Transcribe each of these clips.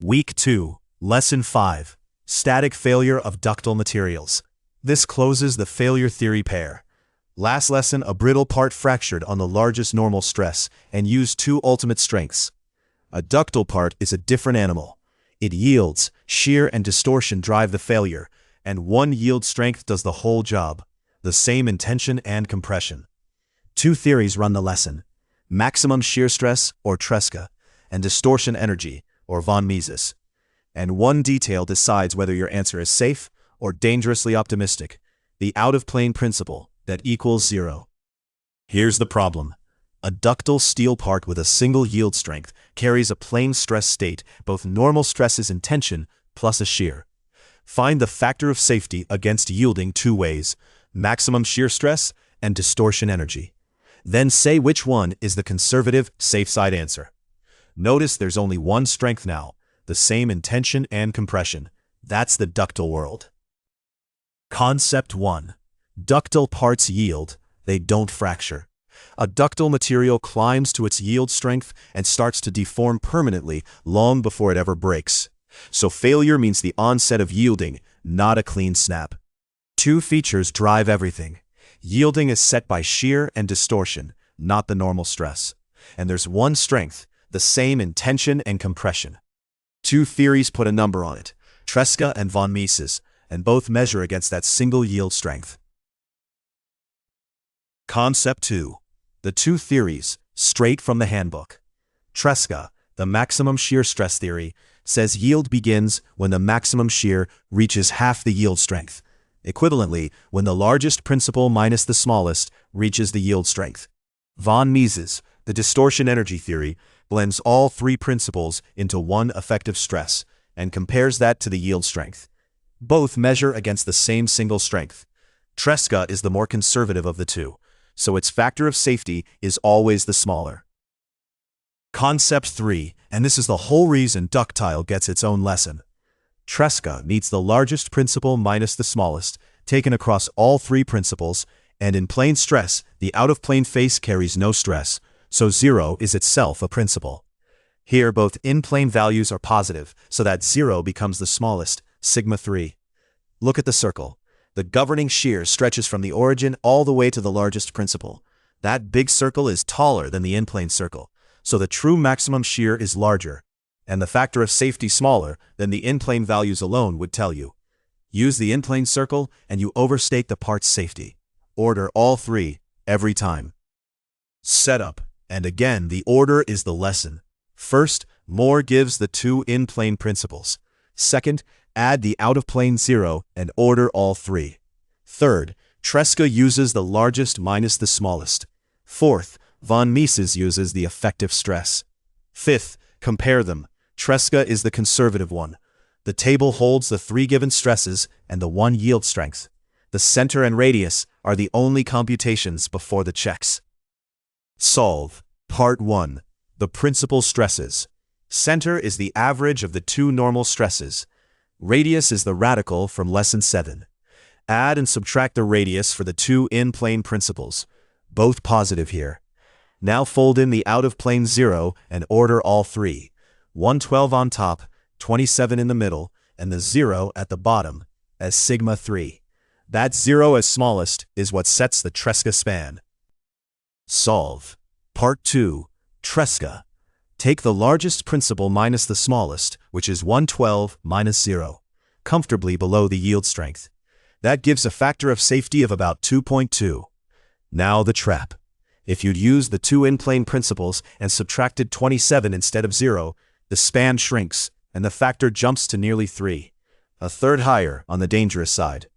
Week 2, Lesson 5, Static Failure of Ductile Materials. This closes the failure theory pair. Last lesson, a brittle part fractured on the largest normal stress and used two ultimate strengths. A ductile part is a different animal. It yields, shear and distortion drive the failure, and one yield strength does the whole job, the same in tension and compression. Two theories run the lesson: maximum shear stress, or Tresca, and distortion-energy, or von Mises. And one detail decides whether your answer is safe or dangerously optimistic: the out-of-plane principle that equals zero. Here's the problem. A ductile steel part with a single yield strength carries a plane stress state, both normal stresses in tension plus a shear. Find the factor of safety against yielding two ways: maximum shear stress and distortion energy. Then say which one is the conservative, safe side answer. Notice there's only one strength now, the same in tension and compression. That's the ductile world. Concept 1. Ductile parts yield, they don't fracture. A ductile material climbs to its yield strength and starts to deform permanently long before it ever breaks. So failure means the onset of yielding, not a clean snap. Two features drive everything. Yielding is set by shear and distortion, not the normal stress. And there's one strength, the same in tension and compression. Two theories put a number on it: Tresca and von Mises, and both measure against that single yield strength. Concept 2. The two theories, straight from the handbook. Tresca, the maximum shear stress theory, says yield begins when the maximum shear reaches half the yield strength. Equivalently, when the largest principle minus the smallest reaches the yield strength. Von Mises, the distortion-energy theory, blends all three principles into one effective stress and compares that to the yield strength. Both measure against the same single strength. Tresca is the more conservative of the two, so its factor of safety is always the smaller. Concept 3, and this is the whole reason Ductile gets its own lesson. Tresca needs the largest principle minus the smallest, taken across all three principles, and in plane stress, the out-of-plane face carries no stress, so zero is itself a principle. Here both in-plane values are positive, so that zero becomes the smallest, sigma 3. Look at the circle. The governing shear stretches from the origin all the way to the largest principle. That big circle is taller than the in-plane circle, so the true maximum shear is larger, and the factor of safety smaller than the in-plane values alone would tell you. Use the in-plane circle and you overstate the part's safety. Order all three, every time. Setup, and again the order is the lesson. First, Moore gives the two in-plane principles. Second, add the out-of-plane zero and order all three. Third, Tresca uses the largest minus the smallest. Fourth, von Mises uses the effective stress. Fifth, compare them. Tresca is the conservative one. The table holds the three given stresses and the one yield strength. The center and radius are the only computations before the checks. Solve. Part 1. The principal stresses. Center is the average of the two normal stresses. Radius is the radical from Lesson 7. Add and subtract the radius for the two in-plane principles. Both positive here. Now fold in the out-of-plane zero and order all three. 112 on top, 27 in the middle, and the zero at the bottom as sigma 3. That zero as smallest is what sets the Tresca span. Solve. Part 2. Tresca. Take the largest principle minus the smallest, which is 112 minus 0, comfortably below the yield strength. That gives a factor of safety of about 2.2. Now the trap. If you'd used the two in-plane principles and subtracted 27 instead of 0, the span shrinks, and the factor jumps to nearly 3, a third higher on the dangerous side.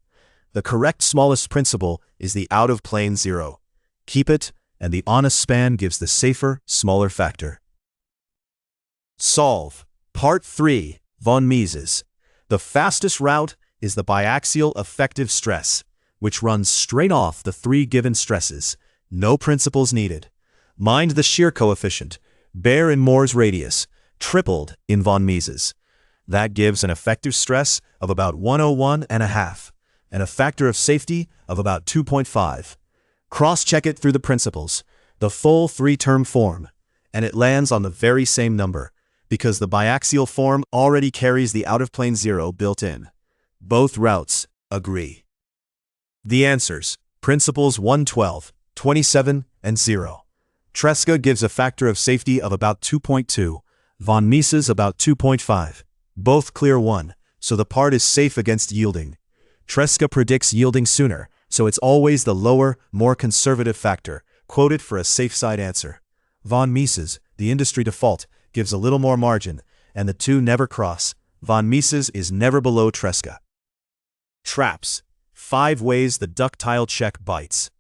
The correct smallest principle is the out-of-plane 0. Keep it, and the honest span gives the safer, smaller factor. Solve. Part 3. Von Mises. The fastest route is the biaxial effective stress, which runs straight off the three given stresses. No principles needed. Mind the shear coefficient, bare in Moore's radius, tripled in von Mises. That gives an effective stress of about 101.5, and a factor of safety of about 2.5. Cross-check it through the principles, the full three-term form, and it lands on the very same number, because the biaxial form already carries the out-of-plane zero built in. Both routes agree. The answers: principles 112, 27, and 0. Tresca gives a factor of safety of about 2.2, von Mises about 2.5. Both clear 1, so the part is safe against yielding. Tresca predicts yielding sooner, so it's always the lower, more conservative factor, quoted for a safe side answer. Von Mises, the industry default, gives a little more margin, and the two never cross. Von Mises is never below Tresca. Traps. 5 ways the ductile check bites.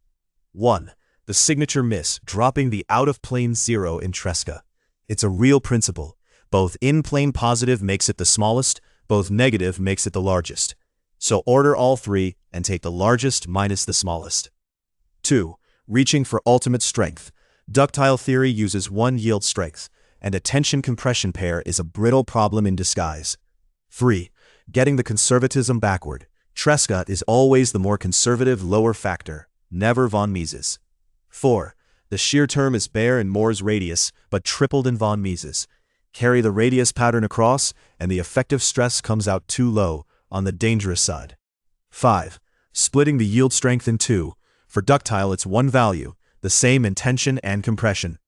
1. The signature miss, dropping the out-of-plane zero in Tresca. It's a real principle. Both in-plane positive makes it the smallest, both negative makes it the largest. So order all 3 and take the largest minus the smallest. 2. Reaching for ultimate strength. Ductile theory uses one yield strength, and a tension-compression pair is a brittle problem in disguise. 3. Getting the conservatism backward. Tresca is always the more conservative lower factor, never von Mises. 4. The shear term is bare in Moore's radius, but tripled in von Mises. Carry the radius pattern across, and the effective stress comes out too low, on the dangerous side. 5. Splitting the yield strength in 2. For ductile it's one value, the same in tension and compression.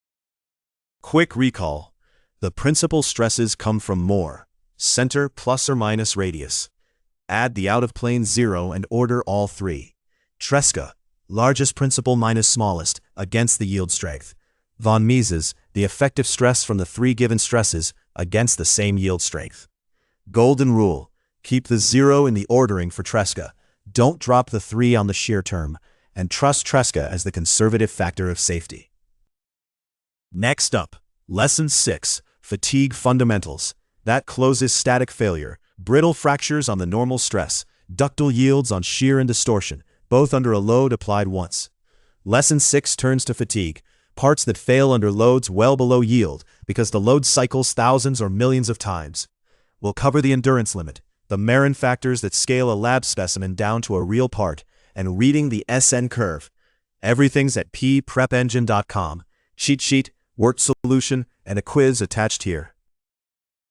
Quick recall. The principal stresses come from Moore, center plus or minus radius. Add the out-of-plane zero and order all 3. Tresca, largest principal minus smallest, against the yield strength. Von Mises, the effective stress from the 3 given stresses, against the same yield strength. Golden rule. Keep the 0 in the ordering for Tresca. Don't drop the 3 on the shear term, and trust Tresca as the conservative factor of safety. Next up, Lesson 6, Fatigue Fundamentals. That closes static failure, brittle fractures on the normal stress, ductile yields on shear and distortion, both under a load applied once. Lesson 6 turns to fatigue, parts that fail under loads well below yield because the load cycles thousands or millions of times. We'll cover the endurance limit, the Marin factors that scale a lab specimen down to a real part, and reading the SN curve. Everything's at pprepengine.com. Cheat sheet, word solution, and a quiz attached here.